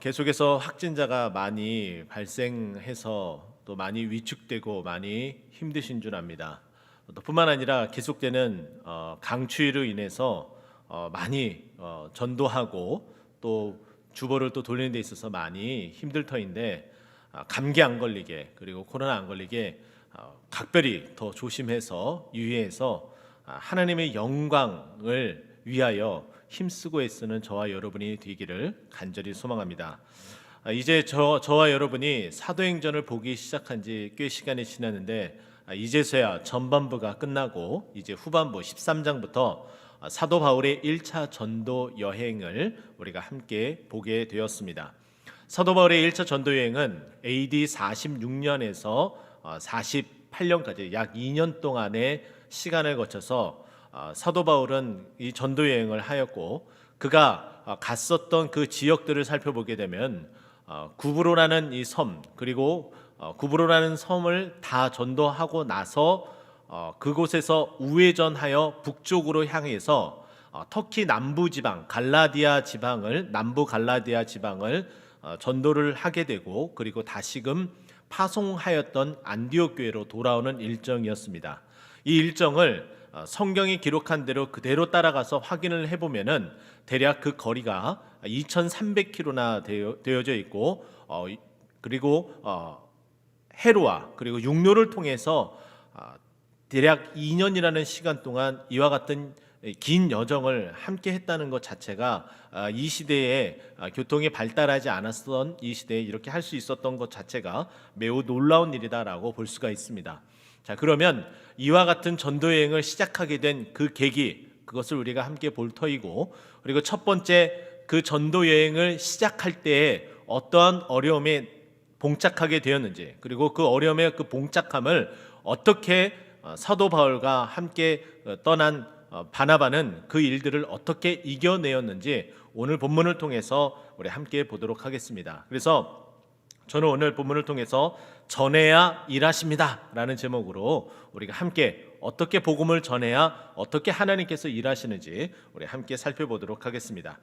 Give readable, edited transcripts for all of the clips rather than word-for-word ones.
계속해서 확진자가 많이 발생해서 또 많이 위축되고 많이 힘드신 줄 압니다. 또 뿐만 아니라 계속되는 강추위로 인해서 많이 전도하고 또 주보를 또 돌리는 데 있어서 많이 힘들 터인데, 감기 안 걸리게 그리고 코로나 안 걸리게 각별히 더 조심해서 유의해서 하나님의 영광을 위하여 힘쓰고 애쓰는 저와 여러분이 되기를 간절히 소망합니다. 이제 저와 여러분이 사도행전을 보기 시작한 지 꽤 시간이 지났는데, 이제서야 전반부가 끝나고 이제 후반부 13장부터 사도 바울의 1차 전도 여행을 우리가 함께 보게 되었습니다. 사도 바울의 1차 전도 여행은 AD 46년에서 48년까지 약 2년 동안의 시간을 거쳐서 사도 바울은 이 전도 여행을 하였고, 그가 갔었던 그 지역들을 살펴보게 되면 구브로라는 이 섬, 그리고 구브로라는 섬을 다 전도하고 나서 그곳에서 우회전하여 북쪽으로 향해서 터키 남부 지방 갈라디아 지방을 남부 갈라디아 지방을 전도를 하게 되고, 그리고 다시금 파송하였던 안디옥 교회로 돌아오는 일정이었습니다. 이 일정을 성경이 기록한 대로 그대로 따라가서 확인을 해보면은 대략 그 거리가 2,300km나 되어져 있고, 그리고 해로와 그리고 육로를 통해서 대략 2년이라는 시간 동안 이와 같은 긴 여정을 함께 했다는 것 자체가 이 시대에 교통이 발달하지 않았던 이 시대에 이렇게 할 수 있었던 것 자체가 매우 놀라운 일이다라고 볼 수가 있습니다. 자, 그러면 이와 같은 전도 여행을 시작하게 된 그 계기, 그것을 우리가 함께 볼 터이고, 그리고 첫 번째 그 전도 여행을 시작할 때에 어떠한 어려움에 봉착하게 되었는지, 그리고 그 어려움의 그 봉착함을 어떻게 사도 바울과 함께 떠난 바나바는 그 일들을 어떻게 이겨내었는지 오늘 본문을 통해서 우리 함께 보도록 하겠습니다. 그래서 저는 오늘 본문을 통해서 전해야 일하십니다 라는 제목으로 우리가 함께 어떻게 복음을 전해야 어떻게 하나님께서 일하시는지 우리 함께 살펴보도록 하겠습니다.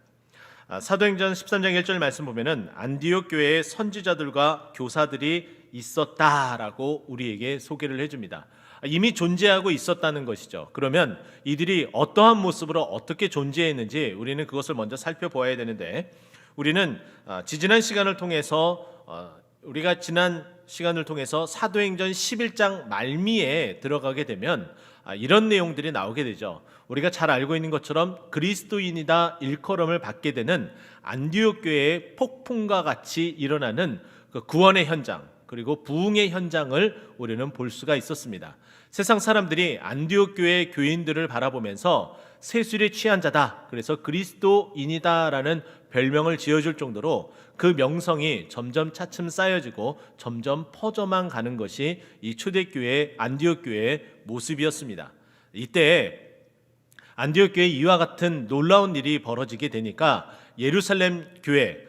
사도행전 13장 1절 말씀 보면은 안디옥 교회에 선지자들과 교사들이 있었다라고 우리에게 소개를 해줍니다. 이미 존재하고 있었다는 것이죠. 그러면 이들이 어떠한 모습으로 어떻게 존재했는지 우리는 그것을 먼저 살펴보아야 되는데, 우리는 지난 시간을 통해서 우리가 지난 시간을 통해서 사도행전 11장 말미에 들어가게 되면 이런 내용들이 나오게 되죠. 우리가 잘 알고 있는 것처럼 그리스도인이다 일컬음을 받게 되는 안디옥 교회의 폭풍과 같이 일어나는 그 구원의 현장, 그리고 부흥의 현장을 우리는 볼 수가 있었습니다. 세상 사람들이 안디옥 교회의 교인들을 바라보면서 세술에 취한 자다, 그래서 그리스도인이다라는 별명을 지어줄 정도로 그 명성이 점점 차츰 쌓여지고 점점 퍼져만 가는 것이 이 초대교회 안디옥 교회의 모습이었습니다. 이때 안디옥 교회에 이와 같은 놀라운 일이 벌어지게 되니까 예루살렘 교회,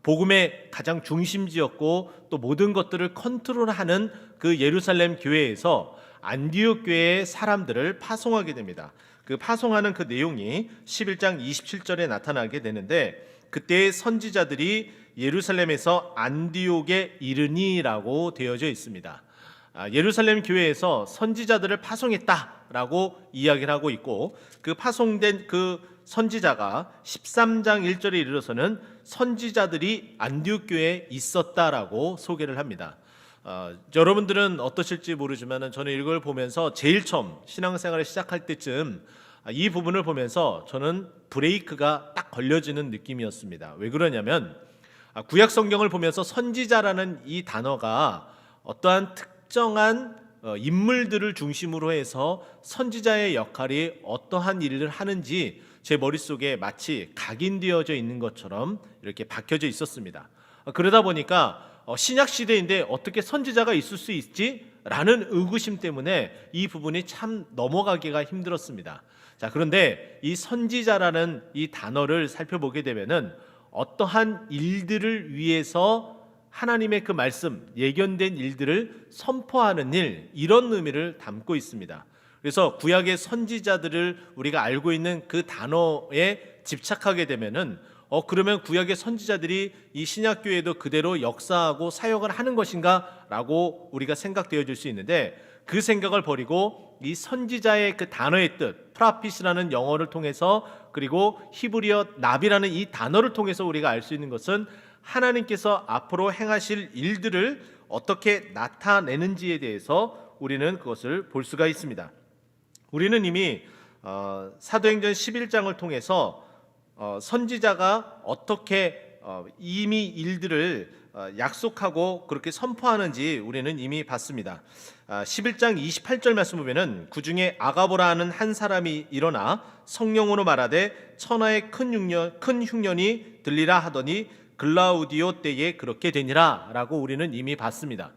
복음의 가장 중심지였고 또 모든 것들을 컨트롤하는 그 예루살렘 교회에서 안디옥 교회의 사람들을 파송하게 됩니다. 그 파송하는 그 내용이 11장 27절에 나타나게 되는데, 그때의 선지자들이 예루살렘에서 안디옥에 이르니라고 되어져 있습니다. 예루살렘 교회에서 선지자들을 파송했다라고 이야기를 하고 있고, 그 파송된 그 선지자가 13장 1절에 이르러서는 선지자들이 안디옥 교회에 있었다라고 소개를 합니다. 여러분들은 어떠실지 모르지만 저는 이걸 보면서 제일 처음 신앙생활을 시작할 때쯤 이 부분을 보면서 저는 브레이크가 딱 걸려지는 느낌이었습니다. 왜 그러냐면 구약 성경을 보면서 선지자라는 이 단어가 어떠한 특정한 인물들을 중심으로 해서 선지자의 역할이 어떠한 일을 하는지 제 머릿속에 마치 각인되어져 있는 것처럼 이렇게 박혀져 있었습니다. 그러다 보니까 신약 시대인데 어떻게 선지자가 있을 수 있지? 라는 의구심 때문에 이 부분이 참 넘어가기가 힘들었습니다. 자, 그런데 이 선지자라는 이 단어를 살펴보게 되면은 어떠한 일들을 위해서 하나님의 그 말씀, 예견된 일들을 선포하는 일, 이런 의미를 담고 있습니다. 그래서 구약의 선지자들을 우리가 알고 있는 그 단어에 집착하게 되면은 그러면 구약의 선지자들이 이 신약 교회도 그대로 역사하고 사역을 하는 것인가라고 우리가 생각되어질 수 있는데, 그 생각을 버리고 이 선지자의 그 단어의 뜻, 프라핏이라는 영어를 통해서, 그리고 히브리어 나비라는 이 단어를 통해서 우리가 알 수 있는 것은 하나님께서 앞으로 행하실 일들을 어떻게 나타내는지에 대해서 우리는 그것을 볼 수가 있습니다. 우리는 이미 사도행전 11장을 통해서 선지자가 어떻게 이미 일들을 약속하고 그렇게 선포하는지 우리는 이미 봤습니다. 11장 28절 말씀 보면은 그 중에 아가보라 하는 한 사람이 일어나 성령으로 말하되 천하의 큰 흉년이 들리라 하더니 글라우디오 때에 그렇게 되니라 라고 우리는 이미 봤습니다.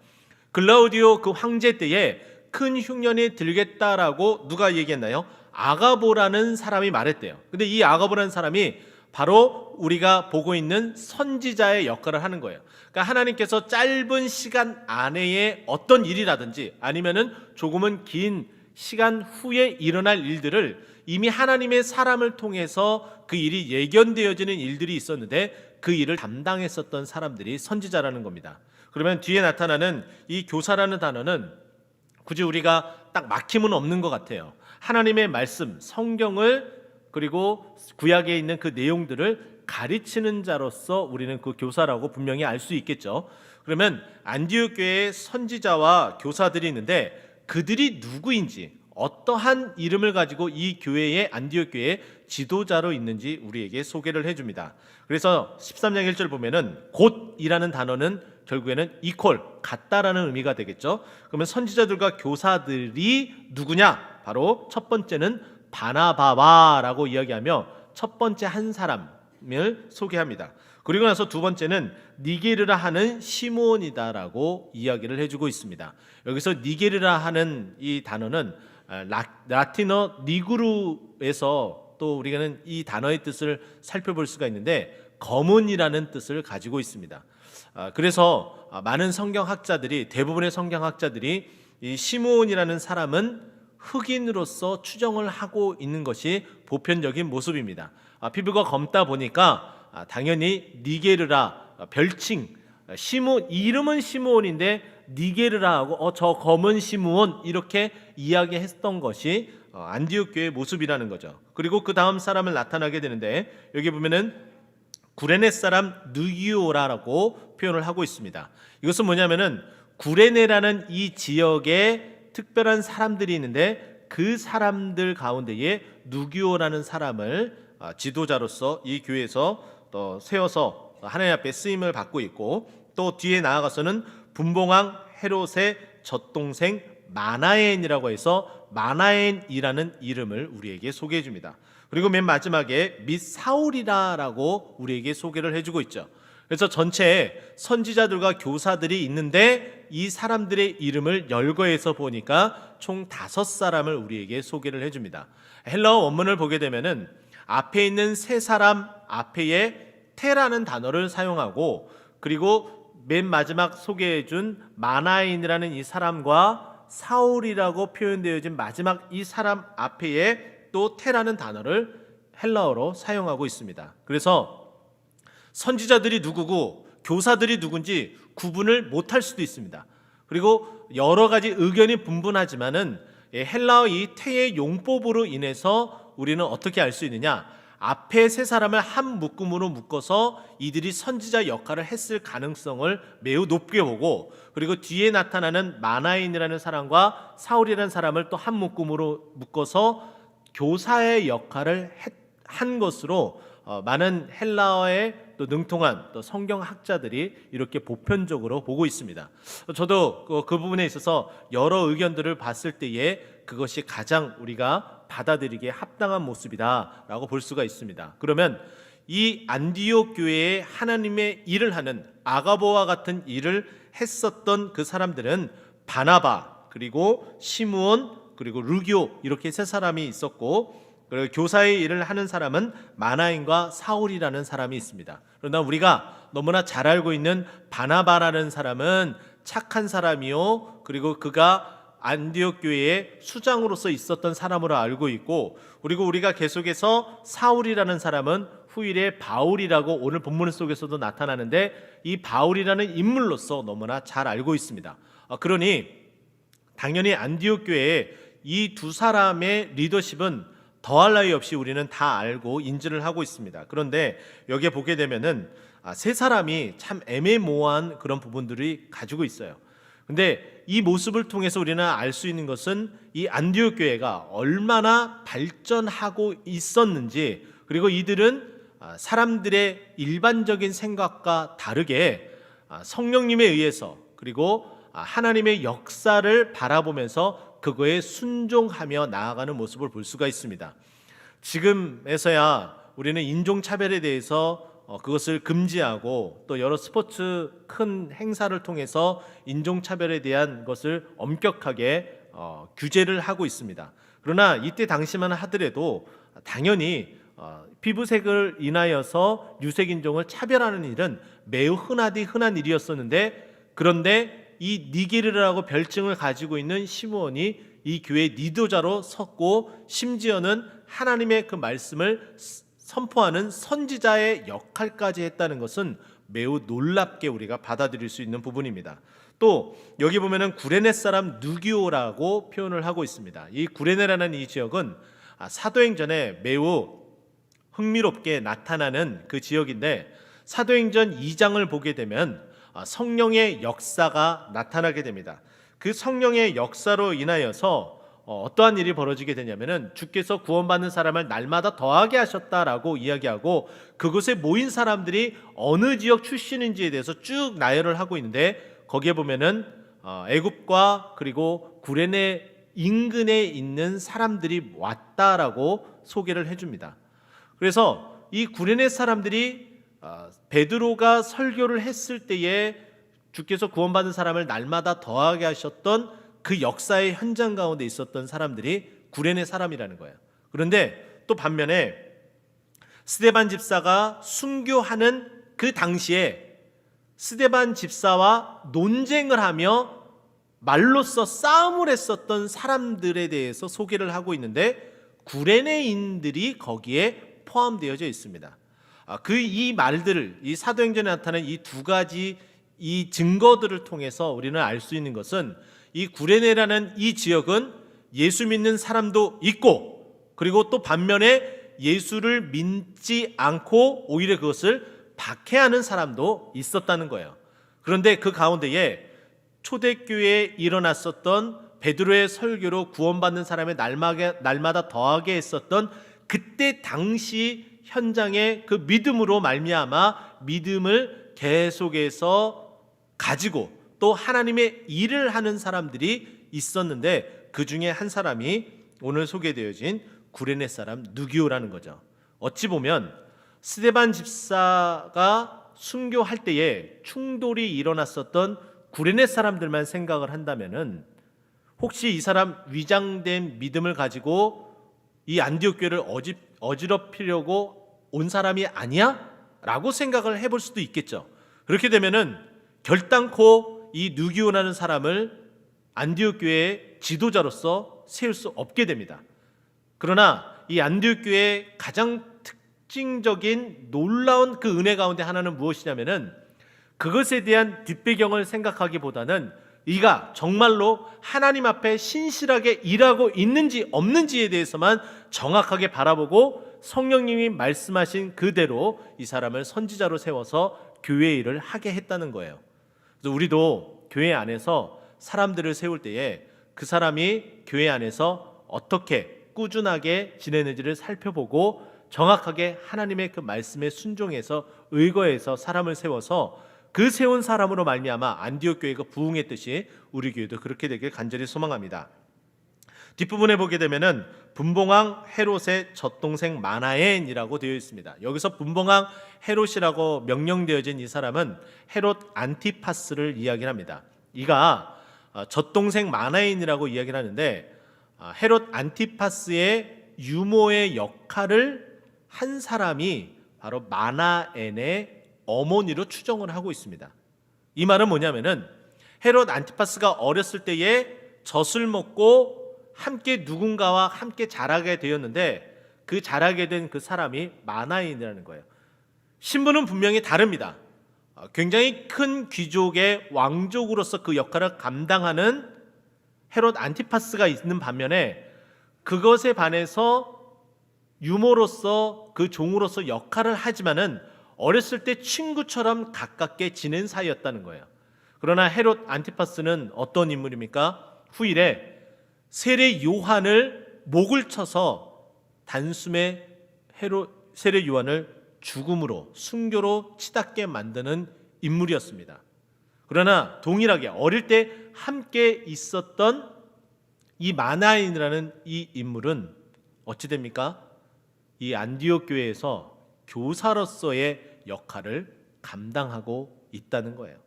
글라우디오 그 황제 때에 큰 흉년이 들겠다라고 누가 얘기했나요? 아가보라는 사람이 말했대요. 근데 이 아가보라는 사람이 바로 우리가 보고 있는 선지자의 역할을 하는 거예요. 그러니까 하나님께서 짧은 시간 안에 어떤 일이라든지 아니면은 조금은 긴 시간 후에 일어날 일들을 이미 하나님의 사람을 통해서 그 일이 예견되어지는 일들이 있었는데, 그 일을 담당했었던 사람들이 선지자라는 겁니다. 그러면 뒤에 나타나는 이 교사라는 단어는 굳이 우리가 딱 막힘은 없는 것 같아요. 하나님의 말씀, 성경을, 그리고 구약에 있는 그 내용들을 가르치는 자로서 우리는 그 교사라고 분명히 알 수 있겠죠. 그러면 안디옥 교회의 선지자와 교사들이 있는데, 그들이 누구인지, 어떠한 이름을 가지고 이 교회의 안디옥 교회의 지도자로 있는지 우리에게 소개를 해줍니다. 그래서 13장 1절 보면은 곧이라는 단어는 결국에는 이퀄, 같다라는 의미가 되겠죠. 그러면 선지자들과 교사들이 누구냐? 바로 첫 번째는 바나바와라고 이야기하며 첫 번째 한 사람을 소개합니다. 그리고 나서 두 번째는 니게르라 하는 시므온이다라고 이야기를 해주고 있습니다. 여기서 니게르라 하는 이 단어는 라틴어 니그루에서 또 우리는 이 단어의 뜻을 살펴볼 수가 있는데, 검은이라는 뜻을 가지고 있습니다. 그래서 많은 성경학자들이, 대부분의 성경학자들이 이 시므온이라는 사람은 흑인으로서 추정을 하고 있는 것이 보편적인 모습입니다. 피부가 검다 보니까 당연히 니게르라, 별칭, 이름은 시므온인데 니게르라 하고 저 검은 시므온 이렇게 이야기했던 것이 안디옥 교회의 모습이라는 거죠. 그리고 그 다음 사람을 나타나게 되는데, 여기 보면은 구레네 사람 느기오라라고 표현을 하고 있습니다. 이것은 뭐냐면은 구레네라는 이 지역에 특별한 사람들이 있는데, 그 사람들 가운데에 누기오라는 사람을 지도자로서 이 교회에서 또 세워서 하나님 앞에 쓰임을 받고 있고, 또 뒤에 나아가서는 분봉왕 헤롯의 젖동생 마나엔이라고 해서 마나엔이라는 이름을 우리에게 소개해 줍니다. 그리고 맨 마지막에 및 사울이라라고 우리에게 소개를 해주고 있죠. 그래서 전체에 선지자들과 교사들이 있는데, 이 사람들의 이름을 열거해서 보니까 총 5사람을 우리에게 소개를 해줍니다. 헬라어 원문을 보게 되면은 앞에 있는 세 사람 앞에에 테라는 단어를 사용하고, 그리고 맨 마지막 소개해준 마나인이라는 이 사람과 사울이라고 표현되어진 마지막 이 사람 앞에에 또 테라는 단어를 헬라어로 사용하고 있습니다. 그래서 선지자들이 누구고 교사들이 누군지 구분을 못할 수도 있습니다. 그리고 여러 가지 의견이 분분하지만은 헬라어 이 태의 용법으로 인해서 우리는 어떻게 알 수 있느냐? 앞에 세 사람을 한 묶음으로 묶어서 이들이 선지자 역할을 했을 가능성을 매우 높게 보고, 그리고 뒤에 나타나는 마나인이라는 사람과 사울이라는 사람을 또 한 묶음으로 묶어서 교사의 역할을 한 것으로 많은 헬라어의 또 능통한 또 성경학자들이 이렇게 보편적으로 보고 있습니다. 저도 그 부분에 있어서 여러 의견들을 봤을 때에 그것이 가장 우리가 받아들이기에 합당한 모습이다라고 볼 수가 있습니다. 그러면 이 안디옥 교회에 하나님의 일을 하는 아가보와 같은 일을 했었던 그 사람들은 바나바, 그리고 시므온, 그리고 루기오 이렇게 세 사람이 있었고, 그리고 교사의 일을 하는 사람은 마나인과 사울이라는 사람이 있습니다. 그러나 우리가 너무나 잘 알고 있는 바나바라는 사람은 착한 사람이요, 그리고 그가 안디옥 교회의 수장으로서 있었던 사람으로 알고 있고, 그리고 우리가 계속해서 사울이라는 사람은 후일에 바울이라고 오늘 본문 속에서도 나타나는데 이 바울이라는 인물로서 너무나 잘 알고 있습니다. 그러니 당연히 안디옥 교회에 이 두 사람의 리더십은 더할 나위 없이 우리는 다 알고 인지를 하고 있습니다. 그런데 여기에 보게 되면은 세 사람이 참 애매모호한 그런 부분들이 가지고 있어요. 근데 이 모습을 통해서 우리는 알 수 있는 것은 이 안디옥 교회가 얼마나 발전하고 있었는지, 그리고 이들은 사람들의 일반적인 생각과 다르게 성령님에 의해서, 그리고 하나님의 역사를 바라보면서 그거에 순종하며 나아가는 모습을 볼 수가 있습니다. 지금에서야 우리는 인종차별에 대해서 그것을 금지하고 또 여러 스포츠 큰 행사를 통해서 인종차별에 대한 것을 엄격하게 규제를 하고 있습니다. 그러나 이때 당시만 하더라도 당연히 피부색을 인하여서 유색인종을 차별하는 일은 매우 흔한 일이었었는데, 그런데 이 니게르라고 별칭을 가지고 있는 시므온이 이 교회 리더자로 섰고 심지어는 하나님의 그 말씀을 선포하는 선지자의 역할까지 했다는 것은 매우 놀랍게 우리가 받아들일 수 있는 부분입니다. 또 여기 보면은 구레네 사람 누기오라고 표현을 하고 있습니다. 이 구레네라는 이 지역은 사도행전에 매우 흥미롭게 나타나는 그 지역인데, 사도행전 2장을 보게 되면 성령의 역사가 나타나게 됩니다. 그 성령의 역사로 인하여서 어떠한 일이 벌어지게 되냐면은 주께서 구원받는 사람을 날마다 더하게 하셨다라고 이야기하고, 그곳에 모인 사람들이 어느 지역 출신인지에 대해서 쭉 나열을 하고 있는데, 거기에 보면은 애굽과 그리고 구레네 인근에 있는 사람들이 왔다라고 소개를 해줍니다. 그래서 이 구레네 사람들이 베드로가 설교를 했을 때에 주께서 구원받은 사람을 날마다 더하게 하셨던 그 역사의 현장 가운데 있었던 사람들이 구레네 사람이라는 거예요. 그런데 또 반면에 스데반 집사가 순교하는 그 당시에 스데반 집사와 논쟁을 하며 말로써 싸움을 했었던 사람들에 대해서 소개를 하고 있는데, 구레네인들이 거기에 포함되어져 있습니다. 이 말들을, 이 사도행전에 나타난 이 두 가지 이 증거들을 통해서 우리는 알 수 있는 것은 이 구레네라는 이 지역은 예수 믿는 사람도 있고, 그리고 또 반면에 예수를 믿지 않고 오히려 그것을 박해하는 사람도 있었다는 거예요. 그런데 그 가운데에 초대교회에 일어났었던 베드로의 설교로 구원받는 사람의 날마다 더하게 했었던 그때 당시 현장의 그 믿음으로 말미암아 믿음을 계속해서 가지고 또 하나님의 일을 하는 사람들이 있었는데, 그 중에 한 사람이 오늘 소개되어진 구레네 사람 누기오라는 거죠. 어찌 보면 스데반 집사가 순교할 때에 충돌이 일어났었던 구레네 사람들만 생각을 한다면은, 혹시 이 사람 위장된 믿음을 가지고 이 안디옥 교회를 어지럽히려고 온 사람이 아니야? 라고 생각을 해볼 수도 있겠죠. 그렇게 되면은 결단코 이 누기오라는 사람을 안디옥 교회의 지도자로서 세울 수 없게 됩니다. 그러나 이 안디옥 교회의 가장 특징적인 놀라운 그 은혜 가운데 하나는 무엇이냐면은, 그것에 대한 뒷배경을 생각하기보다는 이가 정말로 하나님 앞에 신실하게 일하고 있는지 없는지에 대해서만 정확하게 바라보고 성령님이 말씀하신 그대로 이 사람을 선지자로 세워서 교회 일을 하게 했다는 거예요. 그래서 우리도 교회 안에서 사람들을 세울 때에 그 사람이 교회 안에서 어떻게 꾸준하게 지내는지를 살펴보고 정확하게 하나님의 그 말씀에 순종해서 의거해서 사람을 세워서 그 세운 사람으로 말미암아 안디옥 교회가 부흥했듯이 우리 교회도 그렇게 되길 간절히 소망합니다. 뒷부분에 보게 되면은 분봉왕 헤롯의 젖동생 마나엔이라고 되어 있습니다. 여기서 분봉왕 헤롯이라고 명령되어진 이 사람은 헤롯 안티파스를 이야기합니다. 이가 젖동생 마나엔이라고 이야기를 하는데, 헤롯 안티파스의 유모의 역할을 한 사람이 바로 마나엔의 어머니로 추정을 하고 있습니다. 이 말은 뭐냐면은 헤롯 안티파스가 어렸을 때에 젖을 먹고 함께 누군가와 함께 자라게 되었는데, 그 자라게 된 그 사람이 마나엔이라는 거예요. 신분은 분명히 다릅니다. 굉장히 큰 귀족의 왕족으로서 그 역할을 감당하는 헤롯 안티파스가 있는 반면에 그것에 반해서 유모로서 그 종으로서 역할을 하지만은 어렸을 때 친구처럼 가깝게 지낸 사이였다는 거예요. 그러나 헤롯 안티파스는 어떤 인물입니까? 후일에 세례 요한을 목을 쳐서 단숨에 세례 요한을 죽음으로 순교로 치닫게 만드는 인물이었습니다. 그러나 동일하게 어릴 때 함께 있었던 이 마나인이라는 이 인물은 어찌 됩니까? 이 안디옥 교회에서 교사로서의 역할을 감당하고 있다는 거예요.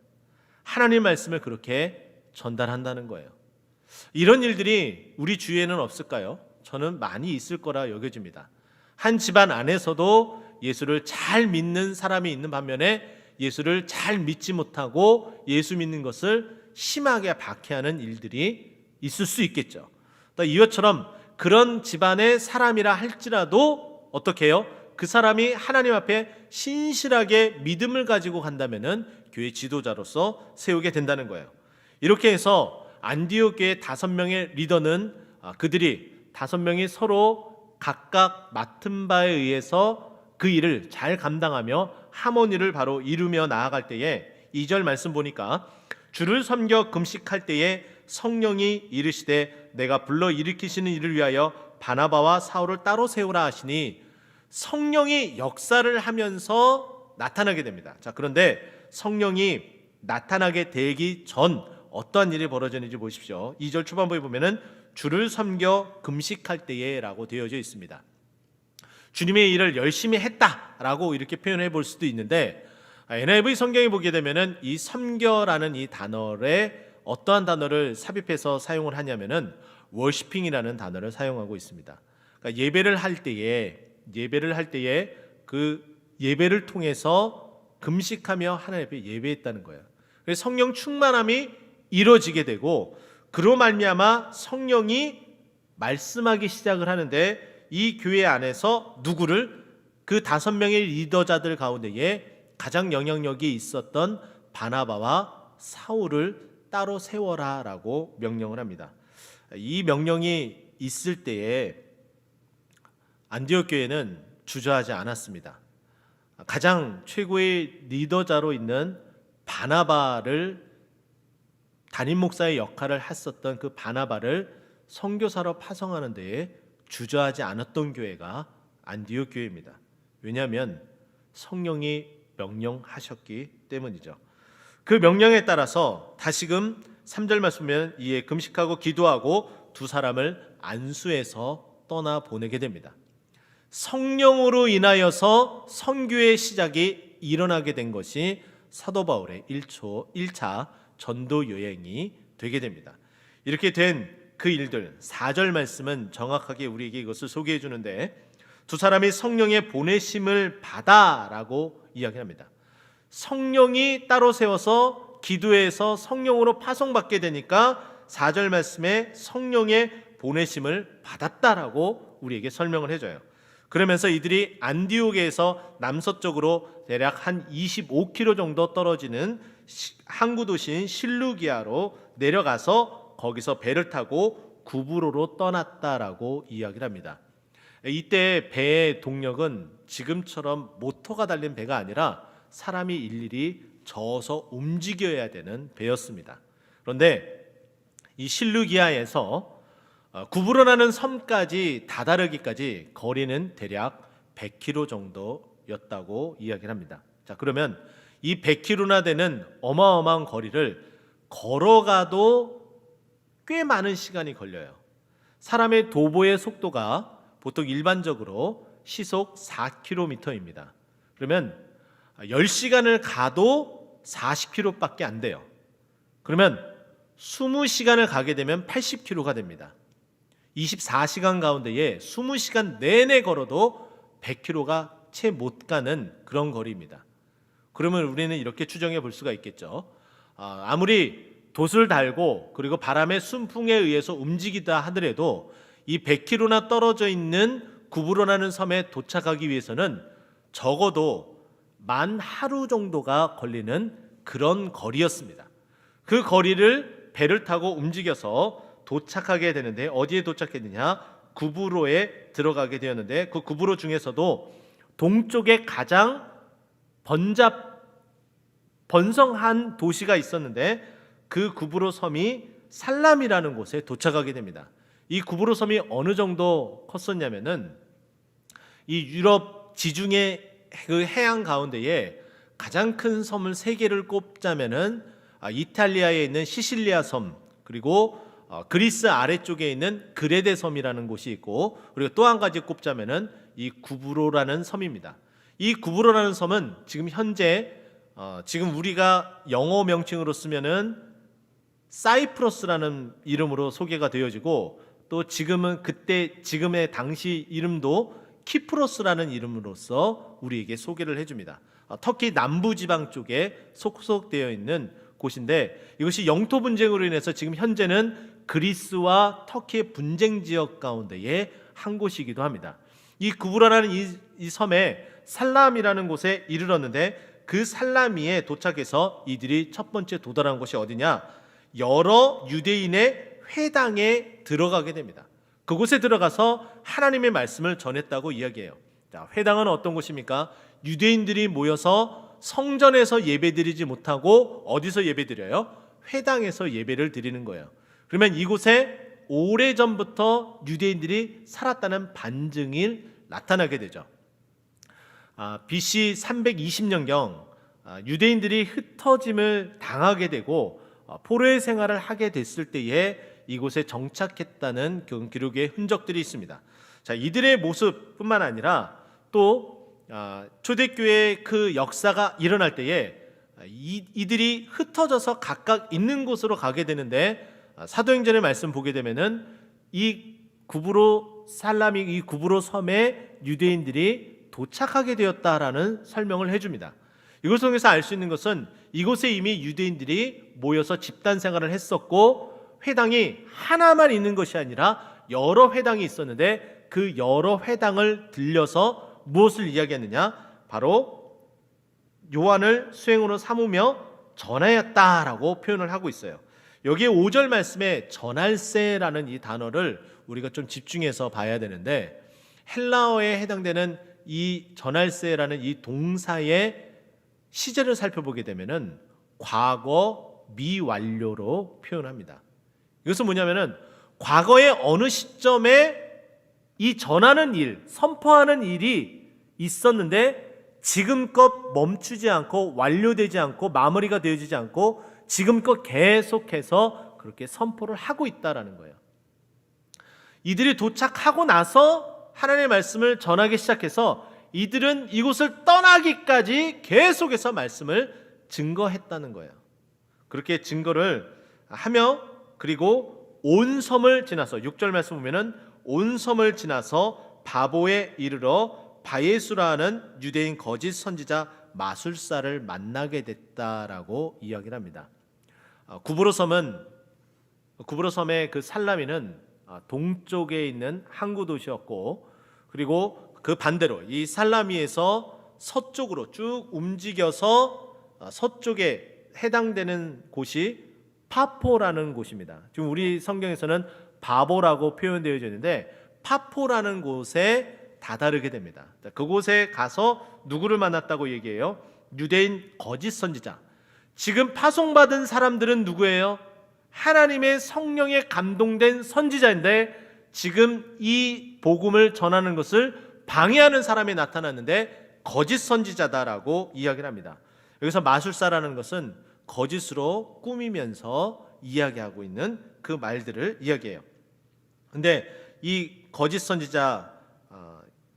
하나님 말씀을 그렇게 전달한다는 거예요. 이런 일들이 우리 주위에는 없을까요? 저는 많이 있을 거라 여겨집니다. 한 집안 안에서도 예수를 잘 믿는 사람이 있는 반면에 예수를 잘 믿지 못하고 예수 믿는 것을 심하게 박해하는 일들이 있을 수 있겠죠. 이것처럼 그런 집안의 사람이라 할지라도 어떻게 해요? 그 사람이 하나님 앞에 신실하게 믿음을 가지고 간다면은 교회 지도자로서 세우게 된다는 거예요. 이렇게 해서 안디옥 교회 5명의 리더는 그들이 5명이 서로 각각 맡은 바에 의해서 그 일을 잘 감당하며 하모니를 바로 이루며 나아갈 때에 2절 말씀 보니까 주를 섬겨 금식할 때에 성령이 이르시되 내가 불러 일으키시는 일을 위하여 바나바와 사울을 따로 세우라 하시니 성령이 역사를 하면서 나타나게 됩니다. 자, 그런데 성령이 나타나게 되기 전 어떠한 일이 벌어졌는지 보십시오. 2절 초반부에 보면은 주를 섬겨 금식할 때에 라고 되어져 있습니다. 주님의 일을 열심히 했다라고 이렇게 표현해 볼 수도 있는데 NIV 성경에 보게 되면은 이 섬겨라는 이 단어에 어떠한 단어를 삽입해서 사용을 하냐면은 워시핑이라는 단어를 사용하고 있습니다. 그러니까 예배를 할 때에 그 예배를 통해서 금식하며 하나님 앞에 예배했다는 거예요. 그래서 성령 충만함이 이루어지게 되고 그로 말미암아 성령이 말씀하기 시작을 하는데 이 교회 안에서 누구를 그 5명의 리더자들 가운데에 가장 영향력이 있었던 바나바와 사울을 따로 세워라라고 명령을 합니다. 이 명령이 있을 때에 안디옥 교회는 주저하지 않았습니다. 가장 최고의 리더자로 있는 바나바를 담임 목사의 역할을 했었던 그 바나바를 선교사로 파송하는 데에 주저하지 않았던 교회가 안디옥 교회입니다. 왜냐하면 성령이 명령하셨기 때문이죠. 그 명령에 따라서 다시금 3절 말씀은 이에 금식하고 기도하고 2 사람을 안수해서 떠나 보내게 됩니다. 성령으로 인하여서 선교의 시작이 일어나게 된 것이 사도 바울의 1차 전도 여행이 되게 됩니다. 이렇게 된 그 일들 4절 말씀은 정확하게 우리에게 이것을 소개해 주는데 2 사람이 성령의 보내심을 받아라고 이야기합니다. 성령이 따로 세워서 기도해서 성령으로 파송받게 되니까 4절 말씀에 성령의 보내심을 받았다라고 우리에게 설명을 해줘요. 그러면서 이들이 안디옥에서 남서쪽으로 대략 한 25km 정도 떨어지는 항구 도시인 실루기아로 내려가서 거기서 배를 타고 구브로로 떠났다라고 이야기를 합니다. 이때 배의 동력은 지금처럼 모터가 달린 배가 아니라 사람이 일일이 저어서 움직여야 되는 배였습니다. 그런데 이 실루기아에서 구브로라는 섬까지 다다르기까지 거리는 대략 100km 정도였다고 이야기를 합니다. 자, 그러면 이 100km나 되는 어마어마한 거리를 걸어가도 꽤 많은 시간이 걸려요. 사람의 도보의 속도가 보통 일반적으로 시속 4km입니다. 그러면 10시간을 가도 40km밖에 안 돼요. 그러면 20시간을 가게 되면 80km가 됩니다. 24시간 가운데에 20시간 내내 걸어도 100km가 채 못 가는 그런 거리입니다. 그러면 우리는 이렇게 추정해 볼 수가 있겠죠. 아무리 돛을 달고 그리고 바람의 순풍에 의해서 움직이다 하더라도 이 100km나 떨어져 있는 구브로라는 섬에 도착하기 위해서는 적어도 만 하루 정도가 걸리는 그런 거리였습니다. 그 거리를 배를 타고 움직여서 도착하게 되는데, 어디에 도착했느냐? 구브로에 들어가게 되었는데, 그 구브로 중에서도 동쪽에 가장 번성한 도시가 있었는데, 그 구브로 섬이 살람이라는 곳에 도착하게 됩니다. 이 구브로 섬이 어느 정도 컸었냐면은, 이 유럽 지중해 그 해안 가운데에 가장 큰 섬을 세 개를 꼽자면은 이탈리아에 있는 시실리아 섬, 그리고 그리스 아래쪽에 있는 그레데 섬이라는 곳이 있고, 그리고 또 한 가지 꼽자면은 이 구브로라는 섬입니다. 이 구브로라는 섬은 지금 현재 지금 우리가 영어 명칭으로 쓰면은 사이프러스라는 이름으로 소개가 되어지고, 또 지금은 지금의 당시 이름도 키프로스라는 이름으로서 우리에게 소개를 해줍니다. 터키 남부지방 쪽에 속속되어 있는 곳인데, 이것이 영토 분쟁으로 인해서 지금 현재는 그리스와 터키의 분쟁 지역 가운데의 한 곳이기도 합니다. 이 구브라라는 이 섬에 살람이라는 곳에 이르렀는데, 그 살라미에 도착해서 이들이 첫 번째 도달한 곳이 어디냐? 여러 유대인의 회당에 들어가게 됩니다. 그곳에 들어가서 하나님의 말씀을 전했다고 이야기해요. 자, 회당은 어떤 곳입니까? 유대인들이 모여서 성전에서 예배드리지 못하고 어디서 예배드려요? 회당에서 예배를 드리는 거예요. 그러면 이곳에 오래전부터 유대인들이 살았다는 반증이 나타나게 되죠. BC 320년경 유대인들이 흩어짐을 당하게 되고 포로의 생활을 하게 됐을 때에 이곳에 정착했다는 기록의 흔적들이 있습니다. 자, 이들의 모습뿐만 아니라 또 초대교회의 그 역사가 일어날 때에 이들이 흩어져서 각각 있는 곳으로 가게 되는데, 사도행전의 말씀 보게 되면은 이 구브로 살람이 이 구브로 섬에 유대인들이 도착하게 되었다라는 설명을 해줍니다. 이것을 통해서 알 수 있는 것은 이곳에 이미 유대인들이 모여서 집단 생활을 했었고, 회당이 하나만 있는 것이 아니라 여러 회당이 있었는데, 그 여러 회당을 들려서 무엇을 이야기했느냐? 바로 요한을 수행으로 삼으며 전하였다라고 표현을 하고 있어요. 여기에 5절 말씀에 전할세라는 이 단어를 우리가 좀 집중해서 봐야 되는데, 헬라어에 해당되는 이 전할세라는 이 동사의 시제를 살펴보게 되면은 과거 미완료로 표현합니다. 이것은 뭐냐면은 과거의 어느 시점에 이 전하는 일, 선포하는 일이 있었는데 지금껏 멈추지 않고 완료되지 않고 마무리가 되어지지 않고 지금껏 계속해서 그렇게 선포를 하고 있다라는 거예요. 이들이 도착하고 나서 하나님의 말씀을 전하기 시작해서 이들은 이곳을 떠나기까지 계속해서 말씀을 증거했다는 거예요. 그렇게 증거를 하며, 그리고 온 섬을 지나서 6절 말씀 보면은 온 섬을 지나서 바보에 이르러 바예수라는 유대인 거짓 선지자 마술사를 만나게 됐다라고 이야기를 합니다. 구브로 섬의 그 살라미는 동쪽에 있는 항구 도시였고, 그리고 그 반대로 이 살라미에서 서쪽으로 쭉 움직여서 서쪽에 해당되는 곳이 파포라는 곳입니다. 지금 우리 성경에서는 바보라고 표현되어져 있는데, 파포라는 곳에 다다르게 됩니다. 그곳에 가서 누구를 만났다고 얘기해요? 유대인 거짓 선지자. 지금 파송받은 사람들은 누구예요? 하나님의 성령에 감동된 선지자인데, 지금 이 복음을 전하는 것을 방해하는 사람이 나타났는데 거짓 선지자다라고 이야기를 합니다. 여기서 마술사라는 것은 거짓으로 꾸미면서 이야기하고 있는 그 말들을 이야기해요. 근데 이 거짓 선지자,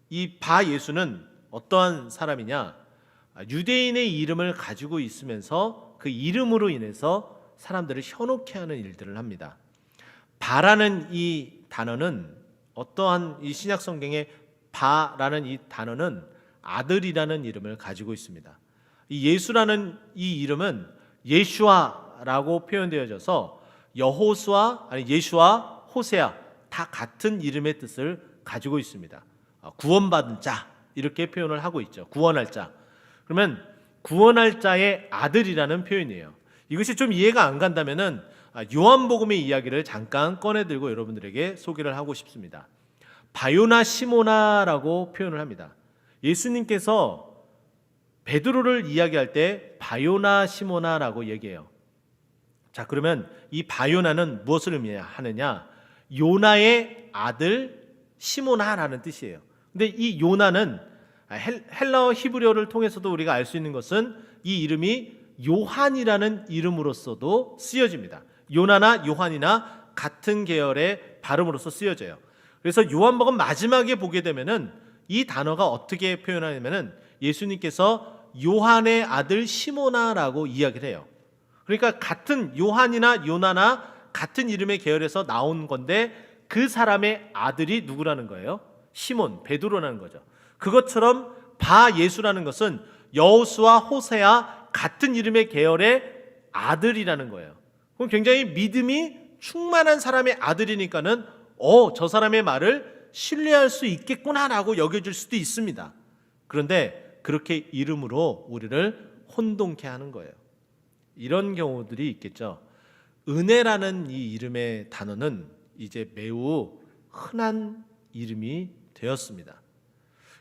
이 바 예수는 어떠한 사람이냐? 유대인의 이름을 가지고 있으면서 그 이름으로 인해서 사람들을 현혹해 하는 일들을 합니다. 바라는 이 단어는 어떠한 이 신약 성경의 바라는 이 단어는 아들이라는 이름을 가지고 있습니다. 이 예수라는 이 이름은 예슈아라고 표현되어져서 여호수아 아니 예슈아 호세아 다 같은 이름의 뜻을 가지고 있습니다. 구원받은 자 이렇게 표현을 하고 있죠. 구원할 자. 그러면 구원할 자의 아들이라는 표현이에요. 이것이 좀 이해가 안 간다면은 요한복음의 이야기를 잠깐 꺼내들고 여러분들에게 소개를 하고 싶습니다. 바요나 시모나라고 표현을 합니다. 예수님께서 베드로를 이야기할 때 바요나 시모나라고 얘기해요. 자, 그러면 이 바요나는 무엇을 의미하느냐? 요나의 아들 시모나라는 뜻이에요. 근데 이 요나는 헬라어 히브리어를 통해서도 우리가 알 수 있는 것은 이 이름이 요한이라는 이름으로서도 쓰여집니다. 요나나 요한이나 같은 계열의 발음으로서 쓰여져요. 그래서 요한복음 마지막에 보게 되면은 이 단어가 어떻게 표현하냐면은 예수님께서 요한의 아들 시모나라고 이야기를 해요. 그러니까 같은 요한이나 요나나 같은 이름의 계열에서 나온 건데 그 사람의 아들이 누구라는 거예요? 시몬, 베드로라는 거죠. 그것처럼 바 예수라는 것은 여호수아, 호세아 같은 이름의 계열의 아들이라는 거예요. 그럼 굉장히 믿음이 충만한 사람의 아들이니까는 저 사람의 말을 신뢰할 수 있겠구나라고 여겨질 수도 있습니다. 그런데 그렇게 이름으로 우리를 혼동케 하는 거예요. 이런 경우들이 있겠죠. 은혜라는 이 이름의 단어는 이제 매우 흔한 이름이 되었습니다.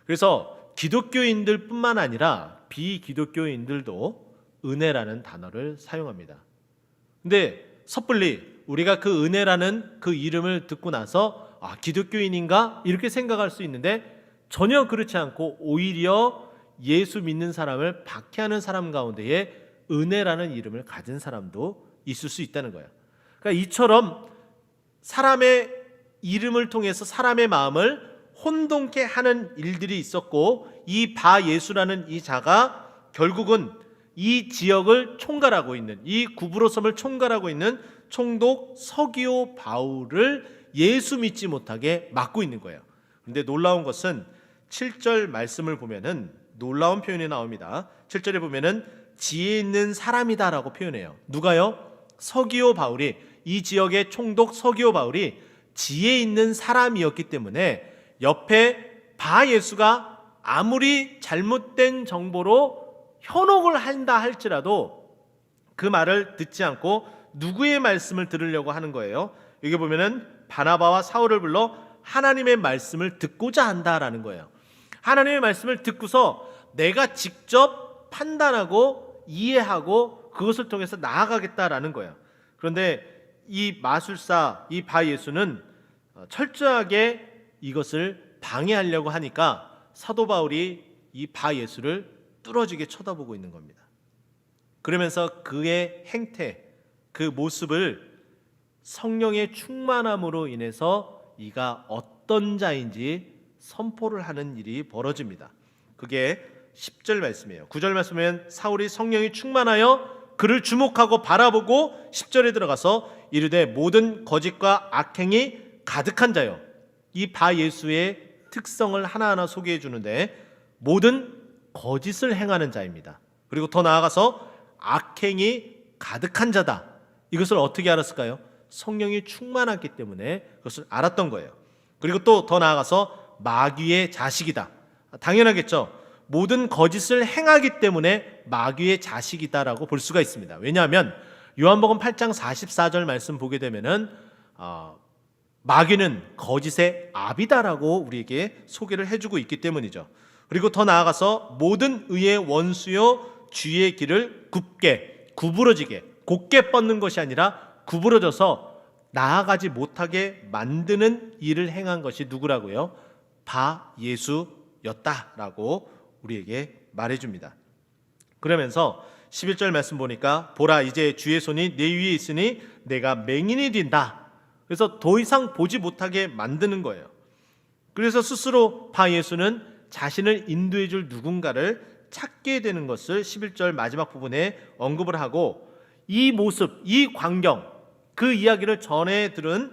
그래서 기독교인들 뿐만 아니라 비기독교인들도 은혜라는 단어를 사용합니다. 근데 섣불리 우리가 그 은혜라는 그 이름을 듣고 나서 기독교인인가? 이렇게 생각할 수 있는데 전혀 그렇지 않고 오히려 예수 믿는 사람을 박해하는 사람 가운데에 은혜라는 이름을 가진 사람도 있을 수 있다는 거예요. 그러니까 이처럼 사람의 이름을 통해서 사람의 마음을 혼동케 하는 일들이 있었고 이 바 예수라는 이 자가 결국은 이 지역을 총괄하고 있는 이 구브로섬을 총괄하고 있는 총독 서기오 바울을 예수 믿지 못하게 막고 있는 거예요. 그런데 놀라운 것은 7절 말씀을 보면은 놀라운 표현이 나옵니다. 7절에 보면은 지혜 있는 사람이다라고 표현해요. 누가요? 서기오 바울이, 이 지역의 총독 서기오 바울이 지혜 있는 사람이었기 때문에 옆에 바 예수가 아무리 잘못된 정보로 현혹을 한다 할지라도 그 말을 듣지 않고 누구의 말씀을 들으려고 하는 거예요? 여기 보면은 바나바와 사울을 불러 하나님의 말씀을 듣고자 한다라는 거예요. 하나님의 말씀을 듣고서 내가 직접 판단하고 이해하고 그것을 통해서 나아가겠다라는 거예요. 그런데 이 마술사, 이 바 예수는 철저하게 이것을 방해하려고 하니까 사도 바울이 이 바 예수를 뚫어지게 쳐다보고 있는 겁니다. 그러면서 그의 행태, 그 모습을 성령의 충만함으로 인해서 이가 어떤 자인지 선포를 하는 일이 벌어집니다. 그게 10절 말씀이에요. 9절 말씀은 사울이 성령이 충만하여 그를 주목하고 바라보고 10절에 들어가서 이르되 모든 거짓과 악행이 가득한 자요. 이 바 예수의 특성을 하나하나 소개해 주는데 모든 거짓을 행하는 자입니다. 그리고 더 나아가서 악행이 가득한 자다. 이것을 어떻게 알았을까요? 성령이 충만했기 때문에 그것을 알았던 거예요. 그리고 또 더 나아가서 마귀의 자식이다. 당연하겠죠. 모든 거짓을 행하기 때문에 마귀의 자식이다라고 볼 수가 있습니다. 왜냐하면 요한복음 8장 44절 말씀 보게 되면은 마귀는 거짓의 아비다라고 우리에게 소개를 해주고 있기 때문이죠. 그리고 더 나아가서 모든 의의 원수요 주의 길을 굽게 구부러지게 곧게 뻗는 것이 아니라 구부러져서 나아가지 못하게 만드는 일을 행한 것이 누구라고요? 바 예수였다라고 우리에게 말해줍니다. 그러면서 11절 말씀 보니까 보라 이제 주의 손이 내 위에 있으니 내가 맹인이 된다. 그래서 더 이상 보지 못하게 만드는 거예요. 그래서 스스로 바 예수는 자신을 인도해 줄 누군가를 찾게 되는 것을 11절 마지막 부분에 언급을 하고 이 모습, 이 광경, 그 이야기를 전해 들은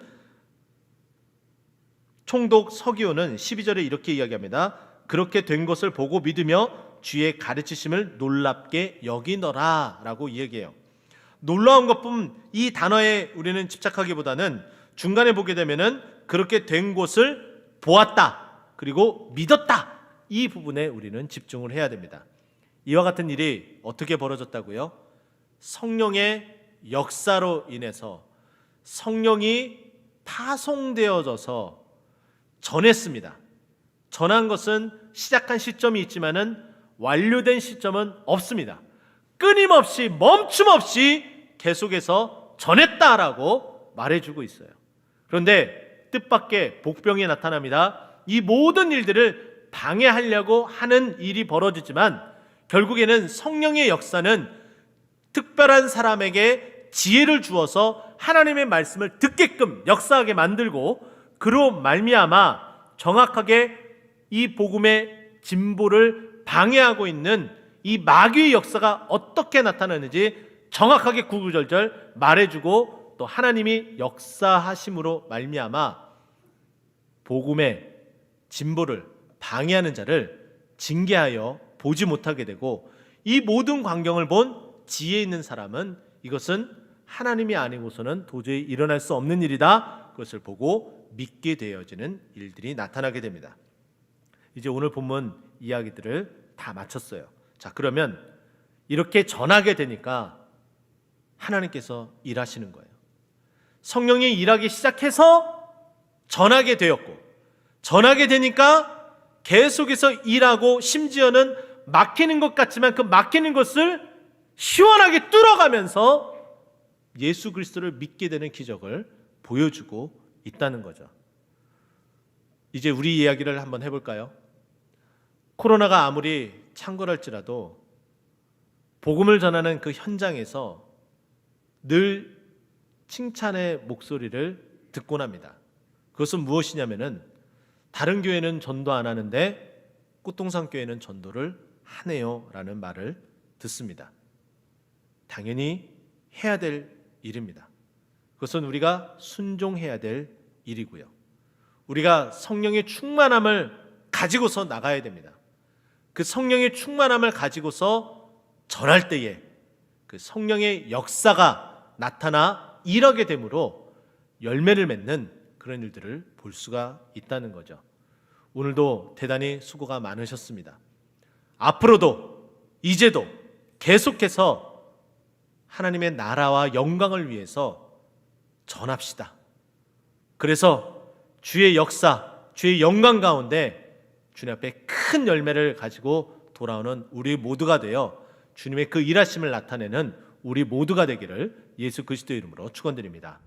총독 서기오는 12절에 이렇게 이야기합니다. 그렇게 된 것을 보고 믿으며 주의 가르치심을 놀랍게 여기너라 라고 이야기해요. 놀라운 것뿐 이 단어에 우리는 집착하기보다는 중간에 보게 되면은 그렇게 된 것을 보았다 그리고 믿었다 이 부분에 우리는 집중을 해야 됩니다. 이와 같은 일이 어떻게 벌어졌다고요? 성령의 역사로 인해서 성령이 파송되어져서 전했습니다. 전한 것은 시작한 시점이 있지만은 완료된 시점은 없습니다. 끊임없이 멈춤 없이 계속해서 전했다라고 말해주고 있어요. 그런데 뜻밖의 복병이 나타납니다. 이 모든 일들을 방해하려고 하는 일이 벌어지지만 결국에는 성령의 역사는 특별한 사람에게 지혜를 주어서 하나님의 말씀을 듣게끔 역사하게 만들고 그로 말미암아 정확하게 이 복음의 진보를 방해하고 있는 이 마귀의 역사가 어떻게 나타나는지 정확하게 구구절절 말해주고 또 하나님이 역사하심으로 말미암아 복음의 진보를 방해하는 자를 징계하여 보지 못하게 되고 이 모든 광경을 본 지혜 있는 사람은 이것은 하나님이 아니고서는 도저히 일어날 수 없는 일이다. 그것을 보고 믿게 되어지는 일들이 나타나게 됩니다. 이제 오늘 본문 이야기들을 다 마쳤어요. 자, 그러면 이렇게 전하게 되니까 하나님께서 일하시는 거예요. 성령이 일하기 시작해서 전하게 되었고 전하게 되니까 계속해서 일하고 심지어는 막히는 것 같지만 그 막히는 것을 시원하게 뚫어가면서 예수 그리스도를 믿게 되는 기적을 보여주고 있다는 거죠. 이제 우리 이야기를 한번 해볼까요? 코로나가 아무리 창궐할지라도 복음을 전하는 그 현장에서 늘 칭찬의 목소리를 듣곤 합니다. 그것은 무엇이냐면은 다른 교회는 전도 안 하는데 꽃동산 교회는 전도를 하네요 라는 말을 듣습니다. 당연히 해야 될 일입니다. 그것은 우리가 순종해야 될 일이고요. 우리가 성령의 충만함을 가지고서 나가야 됩니다. 그 성령의 충만함을 가지고서 전할 때에 그 성령의 역사가 나타나 일하게 되므로 열매를 맺는 그런 일들을 볼 수가 있다는 거죠. 오늘도 대단히 수고가 많으셨습니다. 앞으로도 이제도 계속해서 하나님의 나라와 영광을 위해서 전합시다. 그래서 주의 역사, 주의 영광 가운데 주님 앞에 큰 열매를 가지고 돌아오는 우리 모두가 되어 주님의 그 일하심을 나타내는 우리 모두가 되기를 예수 그리스도의 이름으로 축원드립니다.